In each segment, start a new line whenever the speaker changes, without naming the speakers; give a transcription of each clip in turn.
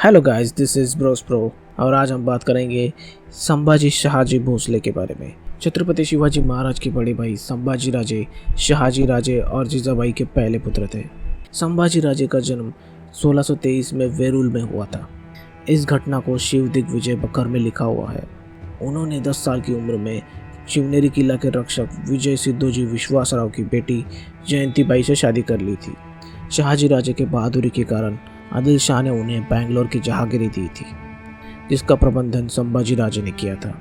Hello guys, this is Bros pro और आज हम बात करेंगे संभाजी शहाजी भोसले के बारे में। छत्रपति शिवाजी महाराज के बड़े भाई संभाजी राजे, शहाजी राजे और जीजाबाई के पहले पुत्र थे। संभाजी राजे का जन्म 1623 में वेरूल में हुआ था। इस घटना को शिव दिग्विजय बखर में लिखा हुआ है। उन्होंने 10 साल की उम्र में शिवनेरी किला के रक्षक विजय सिद्धोजी विश्वासराव की बेटी जयंतीबाई से शादी कर ली थी। शहाजी राजे के बहादुरी के कारण आदिल शाह ने उन्हें बेंगलोर की जहांगीरी दी थी, जिसका प्रबंधन संभाजी राजे ने किया था।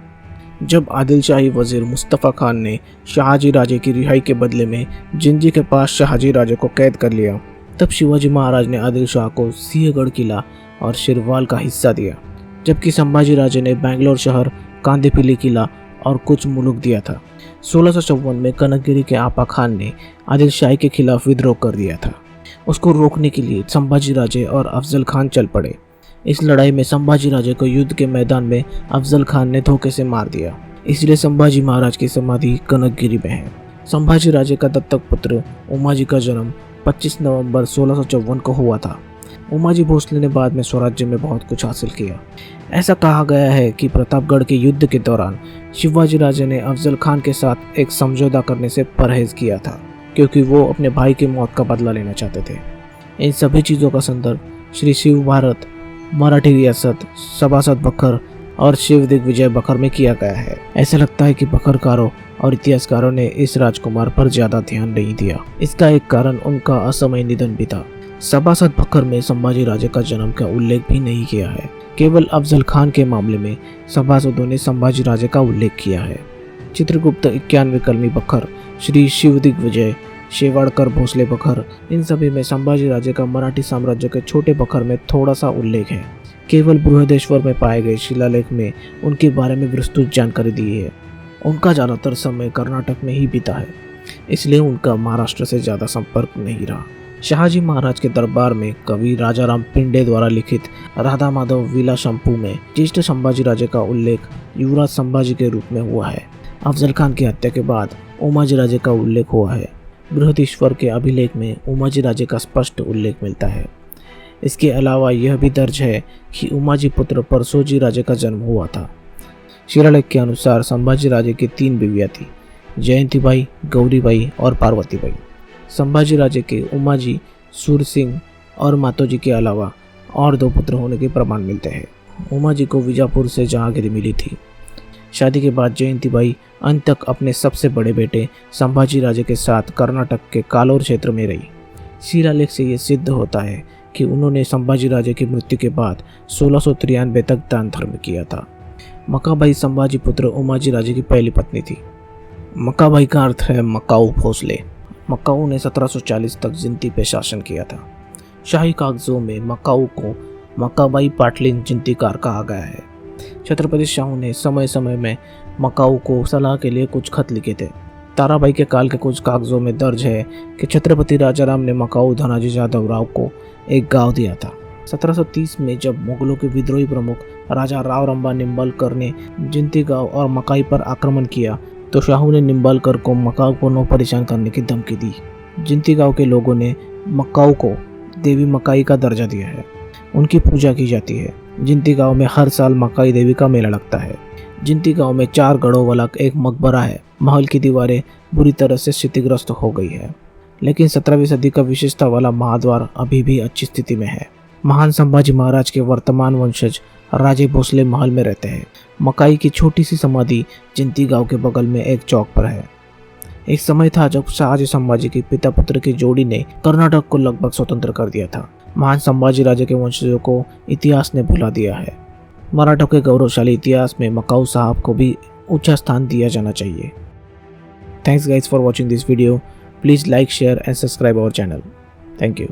जब आदिल शाही वजीर मुस्तफ़ा खान ने शहाजी राजे की रिहाई के बदले में जिंजी के पास शहाजी राजे को कैद कर लिया, तब शिवाजी महाराज ने आदिल शाह को सिंहगढ़ किला और शिरवाल का हिस्सा दिया, जबकि संभाजी राजे ने बेंगलोर शहर, कांदीपिली किला और कुछ मुल्क दिया था। 1654 में कनकगिरी के आपा खान ने आदिल शाही के खिलाफ विद्रोह कर दिया था। उसको रोकने के लिए संभाजी राजे और अफजल खान चल पड़े। इस लड़ाई में संभाजी राजे को युद्ध के मैदान में अफजल खान ने धोखे से मार दिया, इसलिए संभाजी महाराज की समाधि कनकगिरी में है। संभाजी राजे का दत्तक पुत्र उमाजी का जन्म 25 नवंबर 1654 को हुआ था। उमाजी भोसले ने बाद में स्वराज्य में बहुत कुछ हासिल किया। ऐसा कहा गया है कि प्रतापगढ़ के युद्ध के दौरान शिवाजी राजे ने अफजल खान के साथ एक समझौता करने से परहेज किया था, क्योंकि वो अपने भाई की मौत का बदला लेना चाहते थे। इन सभी चीज़ों का संदर्भ श्री शिव भारत, मराठी रियासत, सभासद बखर और शिव दिग्विजय बखर में किया गया है। ऐसा लगता है कि बखरकारों और इतिहासकारों ने इस राजकुमार पर ज़्यादा ध्यान नहीं दिया। इसका एक कारण उनका असमय निधन भी था। सभासद बखर में संभाजी राजे का जन्म का उल्लेख भी नहीं किया है। केवल अफजल खान के मामले में सभासदों ने संभाजी राजे का उल्लेख किया है। चित्रगुप्त 91 कलमी बखर, श्री शिव दिग्विजय, शेवाड़कर भोसले बखर, इन सभी में संभाजी राजे का मराठी साम्राज्य के छोटे बखर में थोड़ा सा उल्लेख है। केवल बृहदेश्वर में पाए गए शिलालेख में उनके बारे में विस्तृत जानकारी दी है। उनका ज़्यादातर समय कर्नाटक में ही बीता है, इसलिए उनका महाराष्ट्र से ज़्यादा संपर्क नहीं रहा। शहाजी महाराज के दरबार में कवि राजाराम पिंडे द्वारा लिखित राधा माधव विलासंपू में ज्येष्ठ संभाजी राजे का उल्लेख युवराज संभाजी के रूप में हुआ है। अफजल खान की हत्या के बाद उमाजी राजे का उल्लेख हुआ है। बृहदीश्वर के अभिलेख में उमाजी राजे का स्पष्ट उल्लेख मिलता है। इसके अलावा यह भी दर्ज है कि उमाजी पुत्र परसोजी राजे का जन्म हुआ था। शिलालेख के अनुसार संभाजी राजे की 3 बीवियाँ थी, जयंतीबाई, गौरीबाई और पार्वतीबाई। संभाजी राजे के उमाजी, सूरसिंह और मातोजी के अलावा और 2 पुत्र होने के प्रमाण मिलते हैं। उमाजी को विजापुर से जहांगीरी मिली थी। शादी के बाद जयंतीबाई अंत तक अपने सबसे बड़े बेटे संभाजी राजे के साथ कर्नाटक के कालोर क्षेत्र में रही। शिलालेख से ये सिद्ध होता है कि उन्होंने संभाजी राजे की मृत्यु के बाद 1693 तक दान धर्म किया था। मकाबाई संभाजी पुत्र उमाजी राजे की पहली पत्नी थी। मकाबाई का अर्थ है मकाऊ भोसले। मकाऊ ने 1740 तक जिंती पे शासन किया था। शाही कागजों में मकाऊ को मकाबाई पाटलिन जिंतीकार कहा गया है। छत्रपति शाहू ने समय समय में मकाऊ को सलाह के लिए कुछ खत लिखे थे। ताराबाई के काल के कुछ कागजों में दर्ज है कि छत्रपति राजाराम ने मकाऊ धनाजी जादव राव को एक गांव दिया था। 1730 में जब मुगलों के विद्रोही प्रमुख राजा राव रंबा निम्बालकर ने जिंती गांव और मकाई पर आक्रमण किया, तो शाहू ने निम्बालकर को मकाऊ को नौ परेशान करने की धमकी दी। जिंती गांव के लोगों ने मकाऊ को देवी मकाई का दर्जा दिया है। उनकी पूजा की जाती है। जिंती गांव में हर साल मकाई देवी का मेला लगता है। जिंती गांव में 4 गढ़ों वाला एक मकबरा है। महल की दीवारें बुरी तरह से क्षतिग्रस्त हो गई है, लेकिन 17वीं सदी का विशेषता वाला महाद्वार अभी भी अच्छी स्थिति में है। महान संभाजी महाराज के वर्तमान वंशज राजे भोसले महल में रहते हैं। मकाई की छोटी सी समाधि जिंती गांव के बगल में एक चौक पर है। एक समय था जब शाहजी संभाजी के पिता पुत्र की जोड़ी ने कर्नाटक को लगभग स्वतंत्र कर दिया था। महान संभाजी राजे के वंशजों को इतिहास ने भुला दिया है। मराठों के गौरवशाली इतिहास में मकाऊ साहब को भी ऊंचा स्थान दिया जाना चाहिए। Thanks guys for watching this video. Please like, share and subscribe our channel. Thank you.